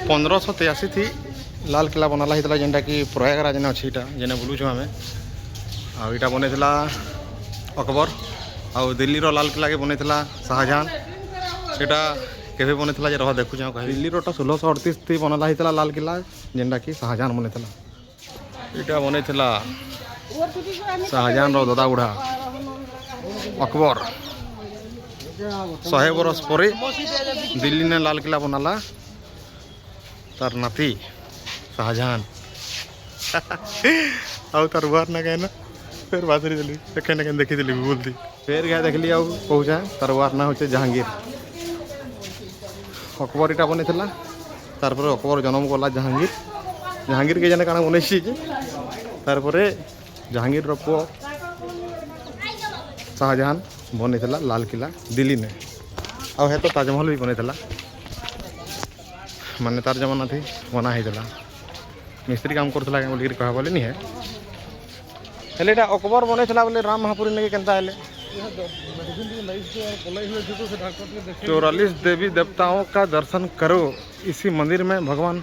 1583 थी लाल किला बनाला होता जेनटा कि प्रयागराज ने अच्छी जेने बुलूँ आम आईटा बन अकबर आउ दिल्ली रो लाल किला के बन शाहजहां सेटा केवे बन रह देखु दिल्ली रोटा 1638 थी बनाला होता लाल किला जेनटा कि शाहजहां बन यहाँ बन शाहजहां रो दादा बुढ़ा अकबर 100 बरस पर दिल्ली ने लाल किला बनाला तार नाती शाहजहां आउ तार बुआर ना कहना फिर बातरी दिली देखे देखी दिली बोलती फिर गया देख लिया पहुँचा तार बुआर ना होचे जहांगीर अकबर इटा बन तार अकबर जन्म गला जहांगीर जहांगीर के जाने काना बनैसी तार जहांगीर रो पुओ शाहजहां बन लाल किला दिल्ली ने आउ है तो ताजमहल भी बन माने तार जमाना थी बना होता मिस्त्री काम करता बोलिक कह बोले नहीं है हेले अकबर बन बोले राम महापुरी ने केनता हेले 44 देवी देवताओं का दर्शन करो इसी मंदिर में भगवान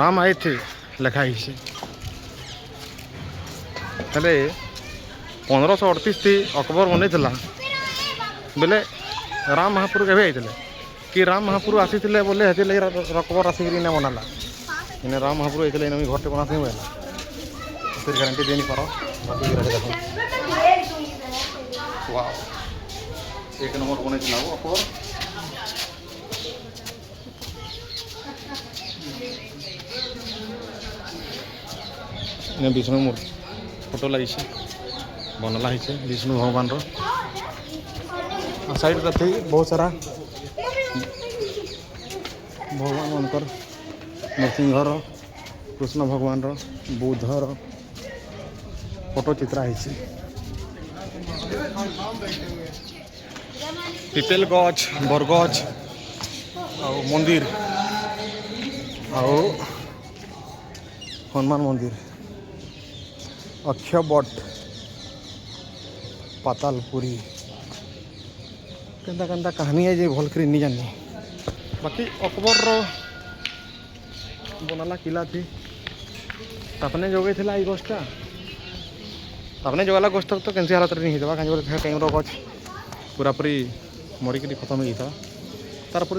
राम आए थे लिखाई से हेले 1538 थी अकबर बन बोले राम महापुर के कि राम महापुर आसी बोले हेती लगे अकबर आसिक बनाला इन्हें राम महापुर होते इन्हें घर बना से बोला फिर गारंटी दे नहीं पारो एक नंबर बन अकबर इन्हें विष्णु मूर्ति फोटो लगी बनला विष्णु भगवान रो साइड थी बहुत सारा भगवान मनकर नरसिंहर कृष्ण भगवान रो बुद्धर फोटो चित्रा है पिपेल गछ बरगछ आउ मंदिर आउ हनुमान मंदिर अक्षयवट पातालपुरी केंता केंता कहानी है जे भल कर नहीं जानी बाकी अकबर रो बनाला किला थी तापने जोगे थिला ई गछटा तापने जोगाला गछ तक तो कैंसी हालत नहीं होता कहीं बोले टाइम रो गछ पूरा पूरी मरिक खत्म हो जाता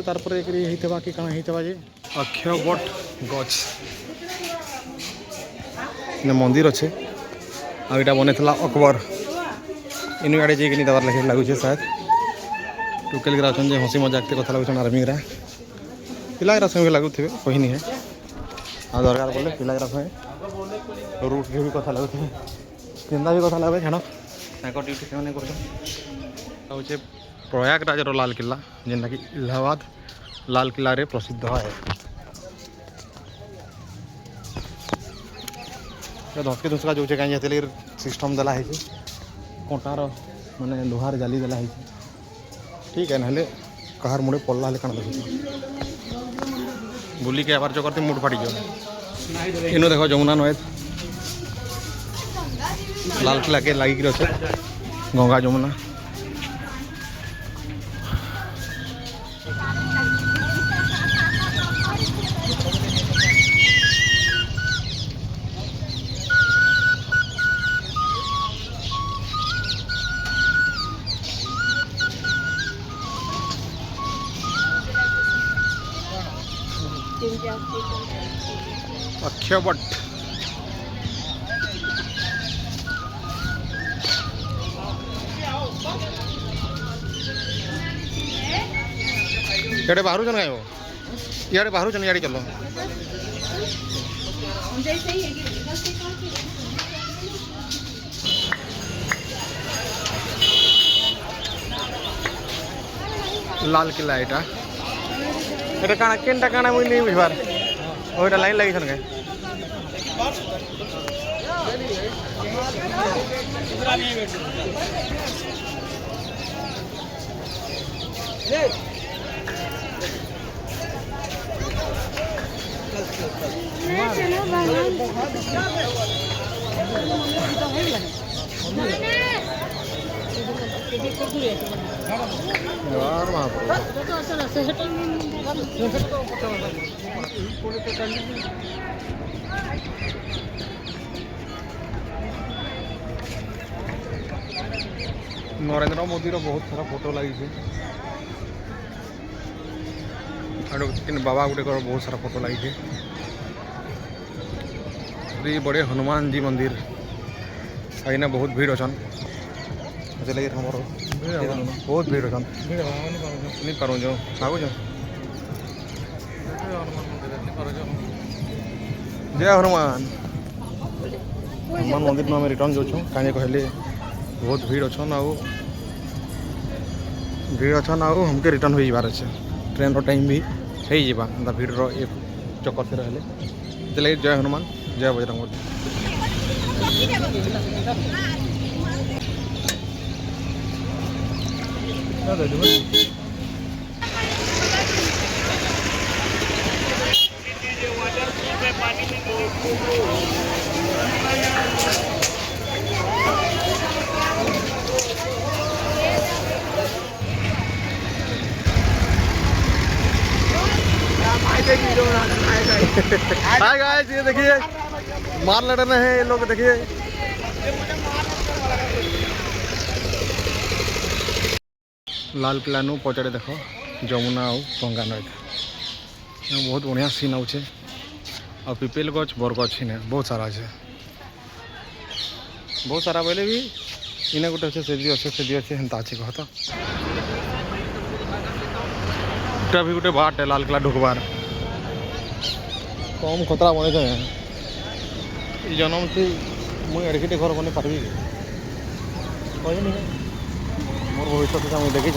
तारपर एक होता कि कण होता जे अक्षयवट गछ मंदिर अच्छे आईटा बन अकबर इन आड़े जाइए दबार लगे लगुचे शायद टुकेल गिरा जे हसी मजाक कथा लगुन आर्मी गिरा पिला संगे लगुवे कही नहीं है आ दरकार बोले पिला संगे रूट के भी कथा लगुवे केन्दा भी कथा लगे छाड़ ड्यूटी से प्रयागराज रो लाल किला जेनटा कि इलाहाबाद लाल किला रे प्रसिद्ध है धसके धुसका जो कहीं सिस्टम देला है कंटार माने लोहार जाली देला है ठीक है ना कहार मुड़े पड़ला कण देख बुली के आबार जो करते मुड फाटी जाओ इनो देखो जमुना नय लाल किला के लगी अच्छे गंगा जमुना अक्षयवट इे बाहर जन गाय इे बाहर जन इे चलो लाल किला एटा এটা কানা কেনটা কানা মুই নেই বুঝবার ওইটা লাইন লাগিছ না यार महाप्रभु नरेंद्र मोदी बहुत सारा फोटो लगी बाबा गुटे बहुत सारा फोटो लगी बड़े हनुमान जी मंदिर आईना बहुत भीड़ अच्छन लगे हमारे बहुत भीड़ अच्छन नहीं पार आगु जय हनुमान हनुमान मंदिर में रिटर्न जाऊँ कहीं कहले बहुत भीड़ अच्छन आउ हमके रिटर्न हो जाबार अच्छे ट्रेन टाइम भी हो जा भीड़ ये चक्कर से रहे लगे जय हनुमान जय बजरंग बली। हाय गाइस ये देखिए मार लड़ रहे हैं ये लोग देखिए लाल किला नु पचारे देख जमुना और गंगा नई बहुत बढ़िया सीन आउे और पिपेल गछ बर गछ इने बहुत सारा अच्छे बहुत सारा बोले भी इने गोटे अच्छे से अच्छे हेन्ता अच्छे कह तो भी गोटे बाट है लाल किला ढुकबार कम खतरा बने जन्म से मुझे एडके घर बन पार्बी कह मोर भविष्य मुझे देखी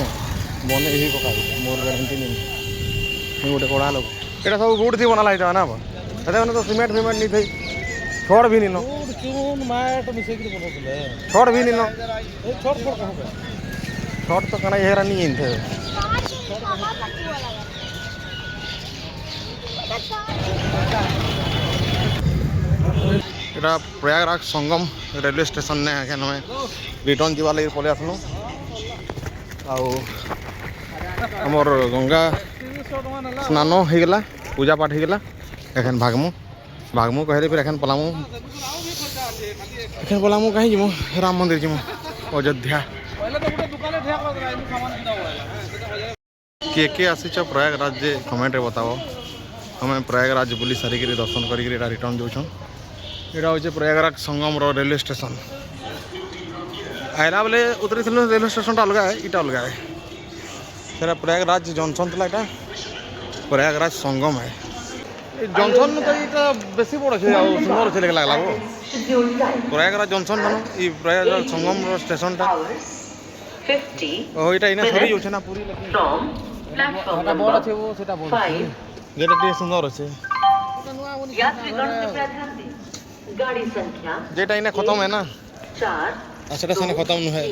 बने ही पका मोर गारंटी नहीं गोटे कड़ा लोग ये सब गुड़ थी बना लगे ना मैंने तो सीमेंट नहीं थी छड़ भी नहीं छड़ भी नहीं छड़ तो कना हेरा नहीं थे इटा प्रयागराज संगम रेलवे स्टेशन ने आगे हमें रिटर्न जीवा लगे पलि आसलु आमर गंगा स्नान हो गला पूजा पाठ हो गला एखन भागमु कहले फिर एखन पलामु कहीं जीमु राम मंदिर जीमु अयोध्या के आसी प्रयागराज जे कमेंट रे बताओ हमें प्रयागराज बुली सारिक दर्शन कर रिटर्न जाऊँ यहाँ हूँ प्रयागराज संगम रेलवे स्टेशन आयला बेले उतरी रेलवे स्टेशन अलग है इटा अलग है फिर प्रयागराज जंक्शन था यहाँ प्रयागराज संगम है जंक्शन तो ये बेसी बड़ अच्छे सुंदर अच्छे लगला प्रयागराज जंक्शन था ये प्रयागराज संगम स्टेशन टा यहाँ इना सरी जाऊँ ना पूरी बड़ अच्छे वो जेटा सुंदर अच्छे जेटा इना खत्म है ना सेटा खत्म है